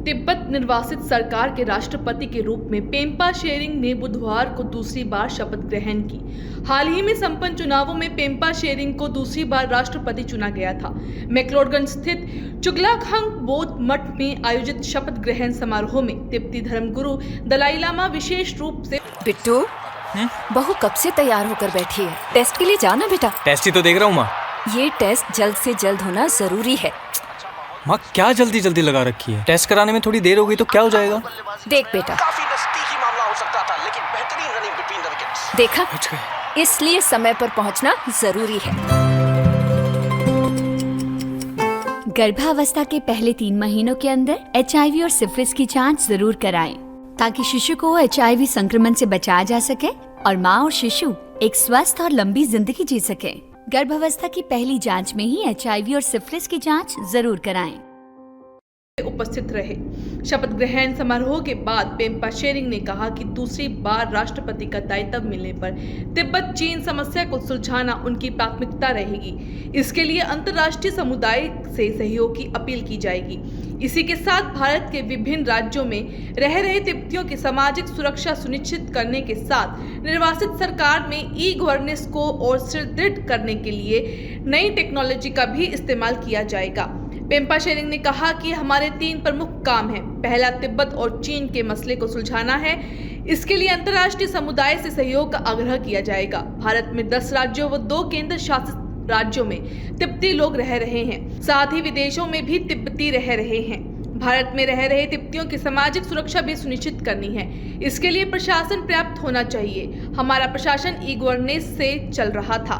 तिब्बत निर्वासित सरकार के राष्ट्रपति के रूप में पेम्पा शेरिंग ने बुधवार को दूसरी बार शपथ ग्रहण की। हाल ही में संपन्न चुनावों में पेम्पा शेरिंग को दूसरी बार राष्ट्रपति चुना गया था। मैक्लोडगंज स्थित चुगलाखंग बौद्ध मठ में आयोजित शपथ ग्रहण समारोह में तिब्बती धर्मगुरु दलाई लामा विशेष रूप से। बिट्टू, बहू कब से तैयार होकर बैठी है? टेस्ट के लिए जाना बेटा। टेस्ट ही तो देख रहा हूँ माँ। ये टेस्ट जल्द से जल्द होना जरूरी है। माँ क्या जल्दी जल्दी लगा रखी है? टेस्ट कराने में थोड़ी देर हो गई तो क्या हो जाएगा? देख बेटा, काफी नजदीकी मामला हो सकता था, लेकिन बेहतरीन रनिंग बिटवीन द विकेट्स। देखा, बच गए। इसलिए समय पर पहुंचना जरूरी है। गर्भावस्था के पहले 3 महीनों के अंदर HIV और सिफिलिस की जांच जरूर कराएं, ताकि शिशु को HIV संक्रमण से बचाया जा सके और माँ और शिशु एक स्वस्थ और लंबी जिंदगी जी सके। गर्भावस्था की पहली जांच में ही HIV और सिफिलिस की जांच जरूर कराएं। उपस्थित रहे। शपथ ग्रहण समारोह के बाद पेम्पा शेरिंग ने कहा कि दूसरी बार राष्ट्रपति का दायित्व मिलने पर तिब्बत चीन समस्या को सुलझाना उनकी प्राथमिकता रहेगी। इसके लिए अंतर्राष्ट्रीय समुदाय से सहयोग की अपील की जाएगी। इसी के साथ भारत के विभिन्न राज्यों में रह रहे तिब्बतियों की सामाजिक सुरक्षा सुनिश्चित करने के साथ निर्वासित सरकार में ई-गवर्नेंस को और सुदृढ़ करने के लिए नई टेक्नोलॉजी का भी इस्तेमाल किया जाएगा। पेम्पा शेरिंग ने कहा कि हमारे 3 प्रमुख काम हैं। पहला, तिब्बत और चीन के मसले को सुलझाना है। इसके लिए अंतर्राष्ट्रीय समुदाय से सहयोग का आग्रह किया जाएगा। भारत में 10 राज्यों व 2 केंद्र शासित राज्यों में तिब्बती लोग रह रहे हैं, साथ ही विदेशों में भी तिब्बती रह रहे हैं। भारत में रह रहे तिब्बतियों की सामाजिक सुरक्षा भी सुनिश्चित करनी है। इसके लिए प्रशासन पर्याप्त होना चाहिए। हमारा प्रशासन ई-गवर्नेंस से चल रहा था,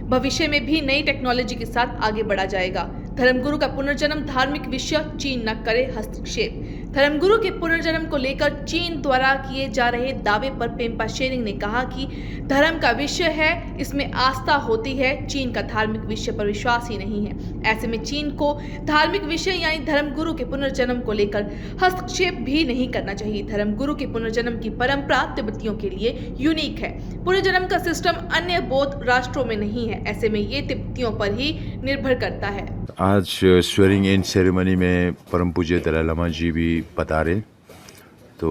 भविष्य में भी नई टेक्नोलॉजी के साथ आगे बढ़ा जाएगा। धर्मगुरु का पुनर्जन्म धार्मिक विषय, चीन न करे हस्तक्षेप। धर्मगुरु के पुनर्जन्म को लेकर चीन द्वारा किए जा रहे दावे पर पेम्पा शेरिंग ने कहा कि धर्म का विषय है, इसमें आस्था होती है। चीन का धार्मिक विषय पर विश्वास ही नहीं है। ऐसे में चीन को धार्मिक विषय यानी धर्मगुरु के पुनर्जन्म को लेकर हस्तक्षेप भी नहीं करना चाहिए। धर्मगुरु के पुनर्जन्म की परंपरा तिब्बतियों के लिए यूनिक है। पुनर्जन्म का सिस्टम अन्य बौद्ध राष्ट्रों में नहीं है। ऐसे में ये तिब्बतियों पर ही निर्भर करता है। आज स्वेरिंग इन सेरेमनी में परम पूज्य दलाई लामा जी भी पधारे, तो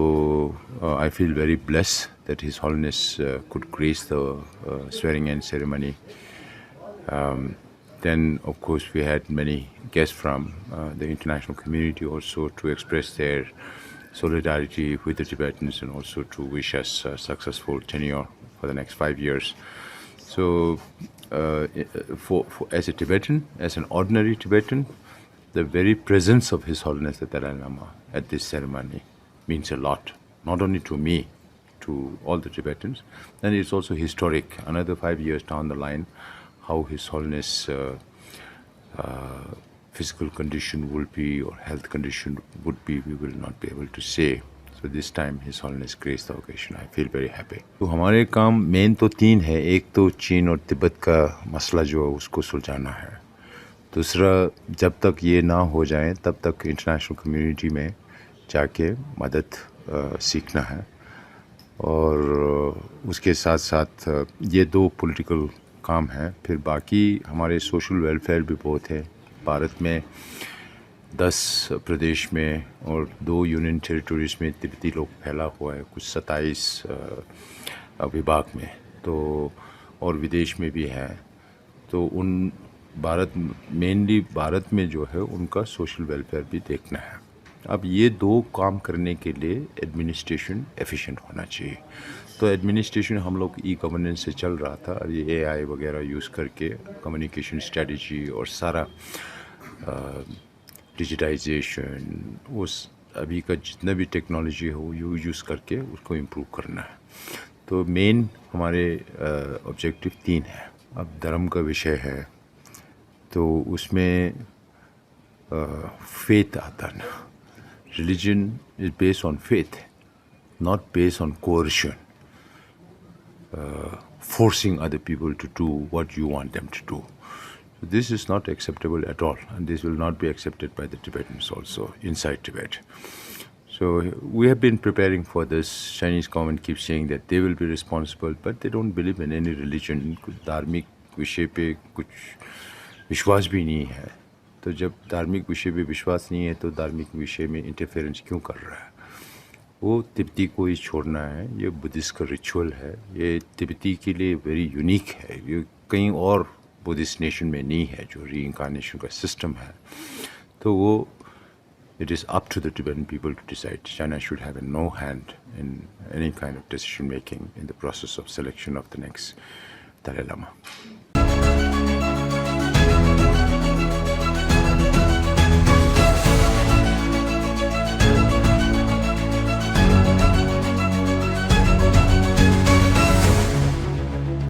I feel very blessed that his holiness could grace the swearing in ceremony. Then of course we had many guests from the international community also to express their solidarity with the Tibetans and also to wish us a successful tenure for the next 5 years. So as a Tibetan, as an ordinary Tibetan, the very presence of His Holiness the Dalai Lama at this ceremony means a lot, not only to me, to all the Tibetans, and it's also historic. Another 5 years down the line, how His Holiness physical condition will be or health condition would be, we will not be able to say. So this time His Holiness graced the occasion. I feel very happy. तो हमारे काम main तो 3 है। एक तो चीन और तिब्बत का मसला जो है उसको सुलझाना है। दूसरा, जब तक ये ना हो जाए तब तक इंटरनेशनल कम्युनिटी में जाके मदद सीखना है। और उसके साथ साथ ये 2 पॉलिटिकल काम है। फिर बाकी हमारे सोशल वेलफेयर भी बहुत है। भारत में 10 प्रदेश में और 2 यूनियन टेरिटरीज में तिब्बती लोग फैला हुआ है, कुछ 27 विभाग में, तो और विदेश में भी है। तो उन मेनली भारत में जो है उनका सोशल वेलफेयर भी देखना है। अब ये 2 काम करने के लिए एडमिनिस्ट्रेशन एफिशिएंट होना चाहिए। तो एडमिनिस्ट्रेशन हम लोग ई-गवर्नेंस से चल रहा था, और ये AI वगैरह यूज़ करके कम्युनिकेशन स्ट्रेटजी और सारा डिजिटाइजेशन, उस अभी का जितना भी टेक्नोलॉजी है वो यूज़ करके उसको इम्प्रूव करना है। तो मेन हमारे ऑब्जेक्टिव 3 है। अब धर्म का विषय है तो उसमें फेथ आता ना। Religion is based on faith, not based on coercion, forcing other people to do what you want them to do. So this is not acceptable at all, and this will not be accepted by the Tibetans also inside Tibet. So we have been preparing for this. Chinese government keeps saying that they will be responsible, but they don't believe in any religion. कुछ धार्मिक विषय पे कुछ विश्वास भी नहीं है, तो जब धार्मिक विषय में विश्वास नहीं है तो धार्मिक विषय में इंटरफेरेंस क्यों कर रहा है? वो तिब्बती को ही छोड़ना है। ये बुद्धिस्ट का रिचुअल है, ये तिब्बती के लिए वेरी यूनिक है, ये कहीं और बुद्धिस्ट नेशन में नहीं है जो रीइंकार्नेशन का सिस्टम है। तो वो it is up to the Tibetan people to decide. China should have no hand in any kind of decision making in the process of selection of the next Dalai Lama.